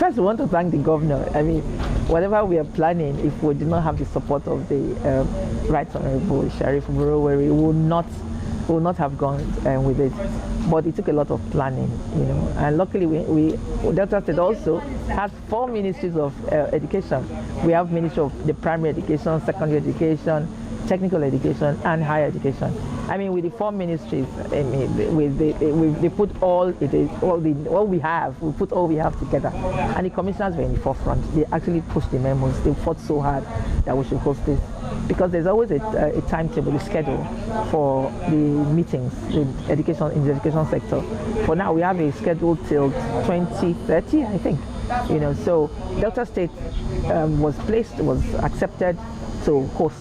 First, we want to thank the governor. I mean, whatever we are planning, if we did not have the support of the Right Honorable Ferife, we will not have gone with it. But it took a lot of planning, you know. And luckily, we Delta State also has 4 ministries of education. We have Ministry of the Primary Education, Secondary Education, Technical Education, and Higher Education. I mean, with the 4 ministries, I mean, they put all we have. We put all we have together, and the commissioners were in the forefront. They actually pushed the memos. They fought so hard that we should host this, because there's always a timetable, a schedule for the meetings in the education sector. For now, we have a schedule till 2030, I think. You know, so Delta State was accepted to host.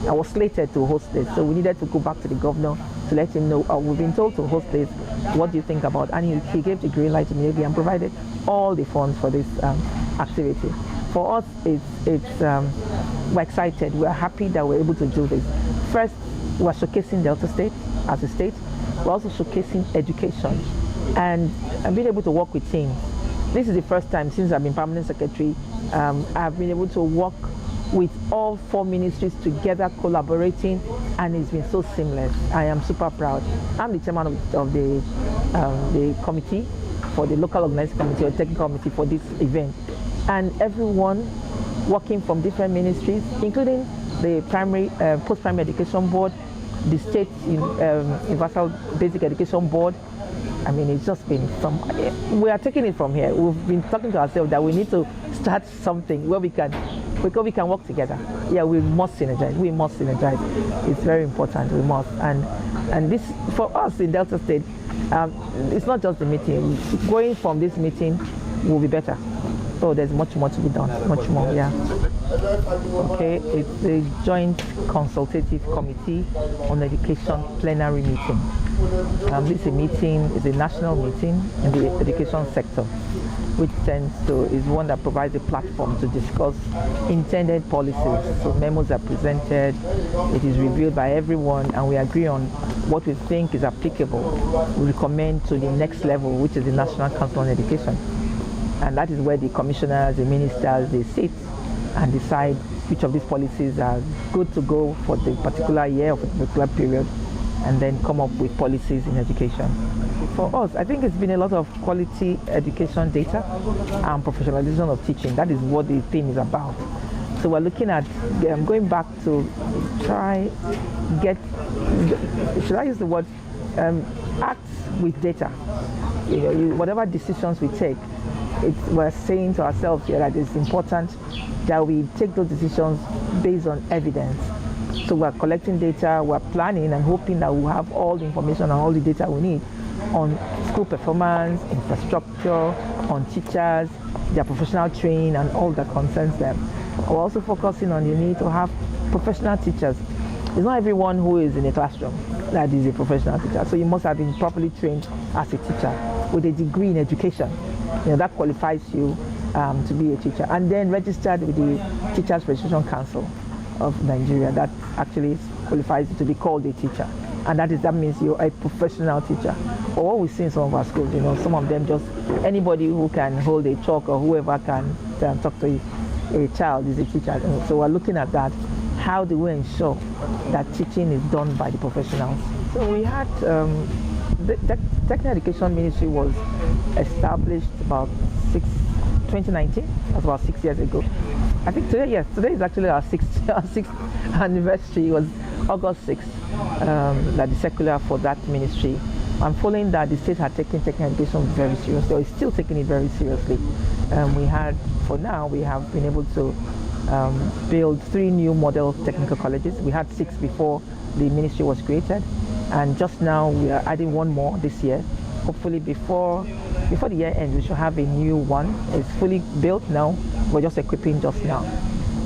I was slated to host this, so we needed to go back to the governor to let him know, we've been told to host this, what do you think about? And he gave the green light immediately and provided all the funds for this activity. For us, we're excited, we're happy that we're able to do this. First, we're showcasing Delta State as a state. We're also showcasing education and being able to work with teams. This is the first time since I've been permanent secretary, I've been able to work with all 4 ministries together, collaborating, and it's been so seamless. I am super proud. I'm the chairman of the committee, for the local organizing committee or technical committee for this event, and everyone working from different ministries, including the primary, post-primary education board, the state universal basic education board. I mean, it's just been we are taking it from here. We've been talking to ourselves that we need to start something where we can work together. Yeah, we must synergize. We must synergize. It's very important. We must. And this, for us in Delta State, it's not just the meeting. Going from this meeting will be better. So there's much more to be done. Much more. Yeah. Okay. It's the Joint Consultative Committee on Education plenary meeting. This is a national meeting in the education sector, which is one that provides a platform to discuss intended policies. So memos are presented, it is reviewed by everyone, and we agree on what we think is applicable. We recommend to the next level, which is the National Council on Education. And that is where the commissioners, the ministers, they sit and decide which of these policies are good to go for the particular year or for the particular period, and then come up with policies in education. For us, I think it's been a lot of quality education data and professionalization of teaching. That is what the theme is about. So we're looking at going back to should I use the word, act with data. You know, whatever decisions we take, we're saying to ourselves here that it's important that we take those decisions based on evidence. So we're collecting data, we're planning and hoping that we'll have all the information and all the data we need on school performance, infrastructure, on teachers, their professional training, and all that concerns them. We're also focusing on the need to have professional teachers. It's not everyone who is in a classroom that is a professional teacher. So you must have been properly trained as a teacher with a degree in education. You know, that qualifies you to be a teacher. And then registered with the Teachers Registration Council of Nigeria. That actually qualifies you to be called a teacher. And that means you're a professional teacher. But what we see in some of our schools, you know, some of them just, anybody who can hold a chalk or whoever can talk to a child is a teacher. And so we're looking at that. How do we ensure that teaching is done by the professionals? So we had, the Technical Education Ministry was established about 2019, that's about 6 years ago. I think today is actually our sixth anniversary. It was August 6th that the circular for that ministry. And following that, the state had taken technical education very seriously, or is still taking it very seriously. For now, we have been able to build 3 new model technical colleges. We had 6 before the ministry was created, and just now we are adding 1 more this year. Hopefully before the year ends, we should have a new one. It's fully built now. We're just equipping just now.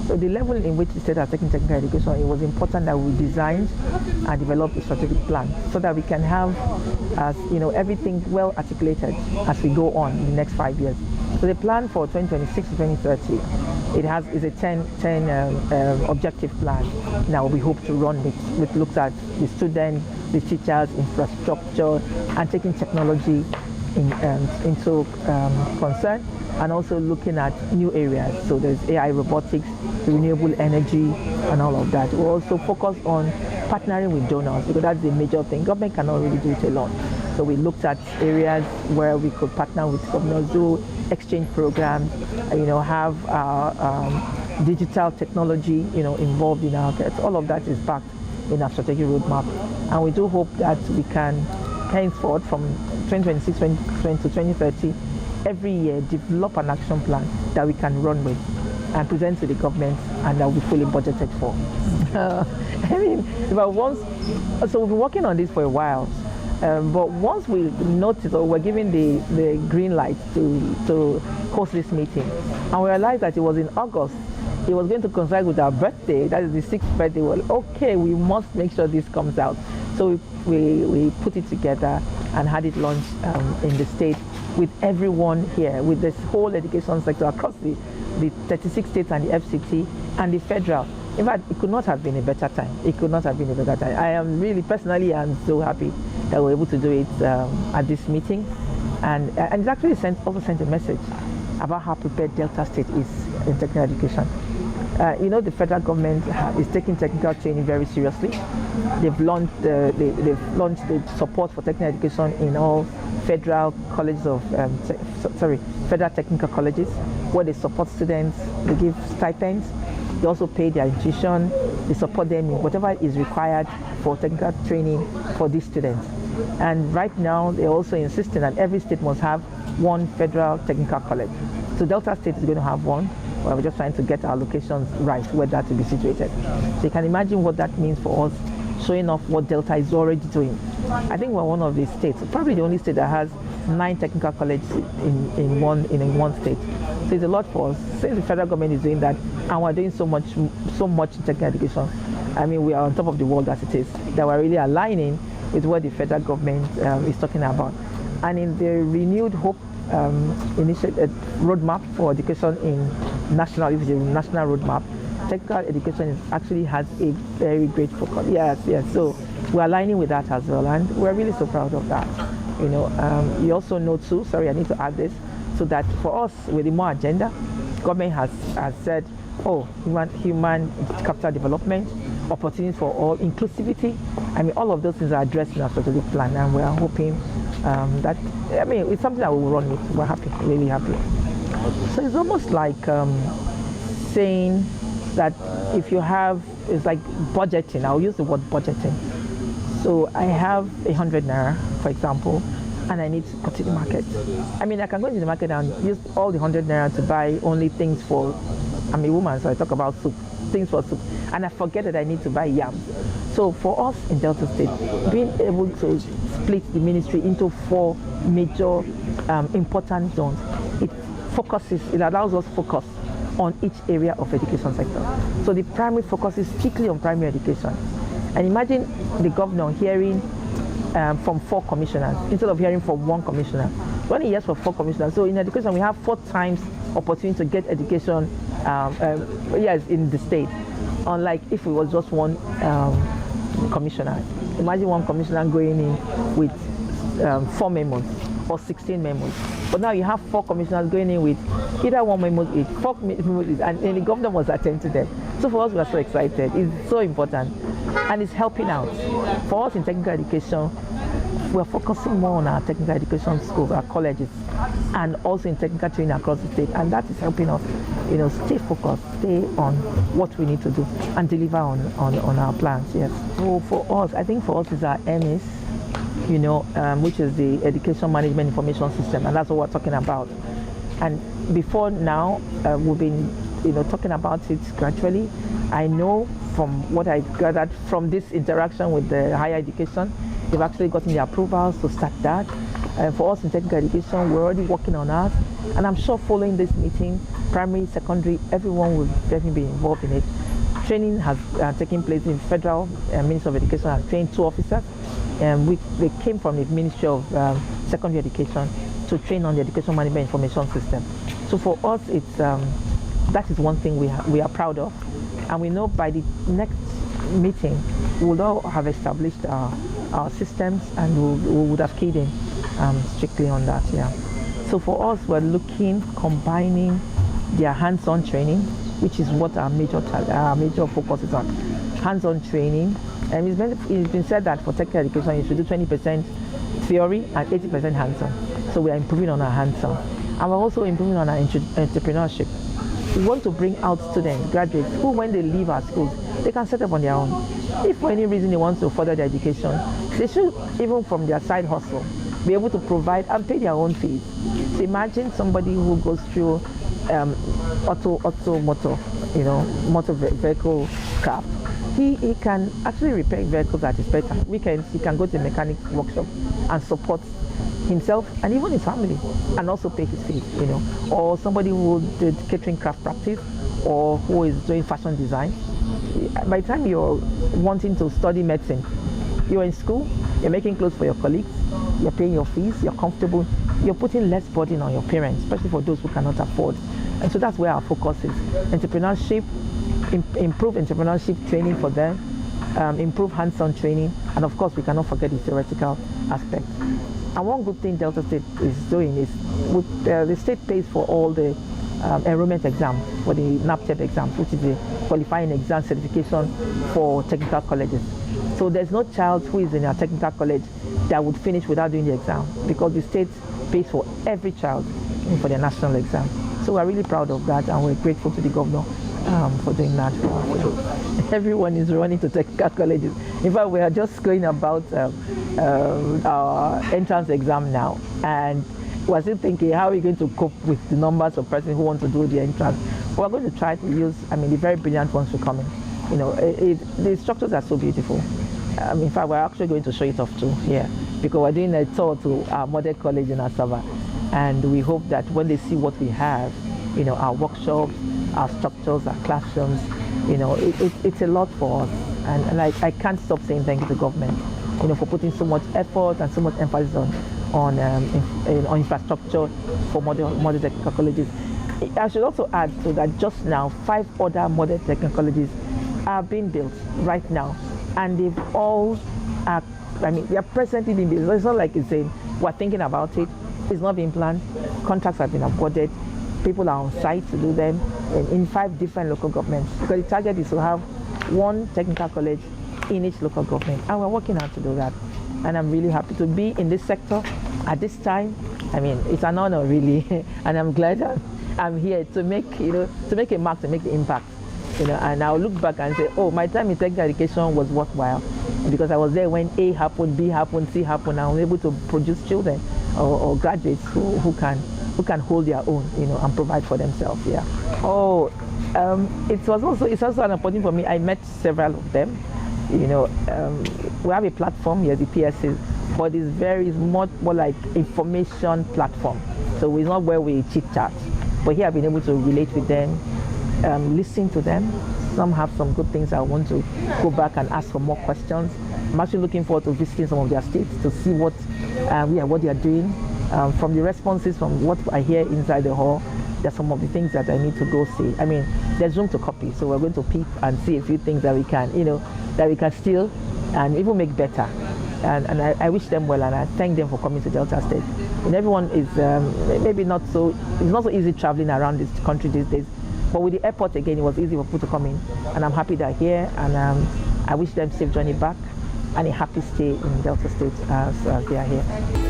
So the level in which the state has taken technical education, it was important that we designed and developed a strategic plan so that we can have, everything well articulated as we go on in the next 5 years. So the plan for 2026 to 2030, is a 10 objective plan. Now we hope to run it, which looks at the students, the teachers, infrastructure, and taking technology into concern, and also looking at new areas. So there's AI, robotics, renewable energy, and all of that. We'll also focus on partnering with donors, because that's the major thing. Government cannot really do it alone. So we looked at areas where we could partner with governors, do exchange programs, have digital technology, involved in our care. All of that is backed in our strategic roadmap, and we do hope that we can, henceforth from 2026 to 2030, every year develop an action plan that we can run with and present to the government, and that will be fully budgeted for. So we've been working on this for a while. But once we noticed, or we're given the green light to host this meeting, and we realized that it was in August, it was going to coincide with our birthday, that is the 6th birthday. Well, okay, we must make sure this comes out. So we put it together and had it launched in the state with everyone here, with this whole education sector across the 36 states and the FCT and the federal. In fact, it could not have been a better time. It could not have been a better time. I am really, personally, I'm so happy that we're able to do it at this meeting. And it's actually also sent a message about how prepared Delta State is in technical education. The federal government is taking technical training very seriously. They've launched the support for technical education in all federal colleges of, federal technical colleges, where they support students, they give stipends, they also pay their tuition, they support them in whatever is required for technical training for these students. And right now, they're also insisting that every state must have one federal technical college. So Delta State is going to have one. Well, we're just trying to get our locations right, where that will be situated. So you can imagine what that means for us, showing off what Delta is already doing. I think we're one of the states, probably the only state that has 9 technical colleges in one state. So it's a lot for us. Since the federal government is doing that, and we're doing so much in technical education, I mean, we are on top of the world as it is, that we're really aligning with what the federal government is talking about. And in the renewed hope roadmap for education in national roadmap, technical education actually has a very great focus. Yes. So we're aligning with that as well, and we're really so proud of that. You also know too, sorry, I need to add this, so that for us with the more agenda, government has said, human capital development, opportunities for all, inclusivity. I mean, all of those things are addressed in our strategic plan, and we are hoping that, it's something that we will run with. We're happy, really happy. So it's almost like saying that if you have, it's like budgeting. I'll use the word budgeting. So I have 100 naira, for example, and I need to go to the market. I mean, I can go to the market and use all the 100 naira to buy only things for, I'm a woman, so I talk about soup, things for soup, and I forget that I need to buy yams. So for us in Delta State, being able to split the ministry into 4 major important zones, it allows us focus on each area of education sector. So the primary focus is strictly on primary education. And imagine the governor hearing from 4 commissioners instead of hearing from 1 commissioner. When he hears from 4 commissioners, so in education we have 4 times opportunity to get education in the state. Unlike if it was just 1 commissioner. Imagine 1 commissioner going in with 4 memos or 16 memos. But now you have 4 commissioners going in with either 1 memo each, 4 memos each, and the governor must attend to them. So for us, we are so excited. It's so important, and it's helping out. For us in technical education, we're focusing more on our technical education schools, our colleges, and also in technical training across the state, and that is helping us, stay focused, stay on what we need to do, and deliver on our plans. Yes. So for us, I think for us is our MIS, which is the Education Management Information System, and that's what we're talking about. And before now, we've been, talking about it gradually. I know from what I gathered from this interaction with the higher education, they've actually gotten the approvals to start that. For us in technical education, we're already working on ours, and I'm sure following this meeting, primary, secondary, everyone will definitely be involved in it. Training has taken place in Federal Ministry of Education has trained 2 officers. They came from the Ministry of Secondary Education to train on the Education Management Information System. So for us, it's that is one thing we are proud of, and we know by the next meeting we'll all have established our systems, and we would have keyed in strictly on that. Yeah. So for us, we're looking combining their hands-on training, which is what our major focus is on. Hands-on training, and it's been said that for technical education you should do 20% theory and 80% hands-on. So we are improving on our hands-on, and we're also improving on our entrepreneurship. We want to bring out students, graduates, who when they leave our schools, they can set up on their own. If for any reason they want to further their education, they should, even from their side hustle, be able to provide and pay their own fees. So imagine somebody who goes through motor vehicle craft. He can actually repair vehicles at his spare time. Weekends, he can go to a mechanic workshop and support himself and even his family, and also pay his fees, Or somebody who did catering craft practice, or who is doing fashion design. By the time you're wanting to study medicine, you're in school, you're making clothes for your colleagues, you're paying your fees, you're comfortable, you're putting less burden on your parents, especially for those who cannot afford. And so that's where our focus is. Entrepreneurship, improve entrepreneurship training for them, improve hands-on training, and of course we cannot forget the theoretical aspect. And one good thing Delta State is doing is the state pays for all the enrollment exams, for the NAPTEP exams, which is the qualifying exam certification for technical colleges. So there's no child who is in a technical college that would finish without doing the exam, because the state pays for every child for their national exam. So we're really proud of that, and we're grateful to the governor for doing that. Everyone is running to technical colleges. In fact, we are just going about our entrance exam now, and we're still thinking, how are we going to cope with the numbers of persons who want to do the entrance? We're going to try to use, the very brilliant ones will come in. The structures are so beautiful. In fact, we're actually going to show it off too here, because we're doing a tour to our model college in Asaba, and we hope that when they see what we have, our workshops, our structures, our classrooms, it's a lot for us. And I can't stop saying thank you to government, for putting so much effort and so much emphasis on infrastructure for model technical colleges. I should also add to that just now 5 other model technical colleges are being built right now, and they've all they are presently being built. It's not like it's saying we're thinking about it. It's not being planned. Contracts have been awarded. People are on site to do them in 5 different local governments, because the target is to have 1 technical college in each local government, and we're working hard to do that. And I'm really happy to be in this sector at this time. It's an honor really, and I'm glad I'm here to make a mark, to make the impact. And I'll look back and say, oh, my time in technical education was worthwhile, because I was there when A happened, B happened, C happened. I was able to produce children or graduates who can hold their own, and provide for themselves. Yeah. Oh, it's also an opportunity for me. I met several of them. We have a platform here, the PSC, but it's more like information platform. So it's not where we chit chat, but here I've been able to relate with them, listen to them. Some have some good things. I want to go back and ask for more questions. I'm actually looking forward to visiting some of their states to see what they are doing. From the responses, from what I hear inside the hall, there's some of the things that I need to go see. There's room to copy, so we're going to peep and see a few things that we can steal and even make better. And I wish them well, and I thank them for coming to Delta State. And everyone is it's not so easy traveling around this country these days, but with the airport again, it was easy for people to come in, and I'm happy they're here, and I wish them safe journey back and a happy stay in Delta State as they are here.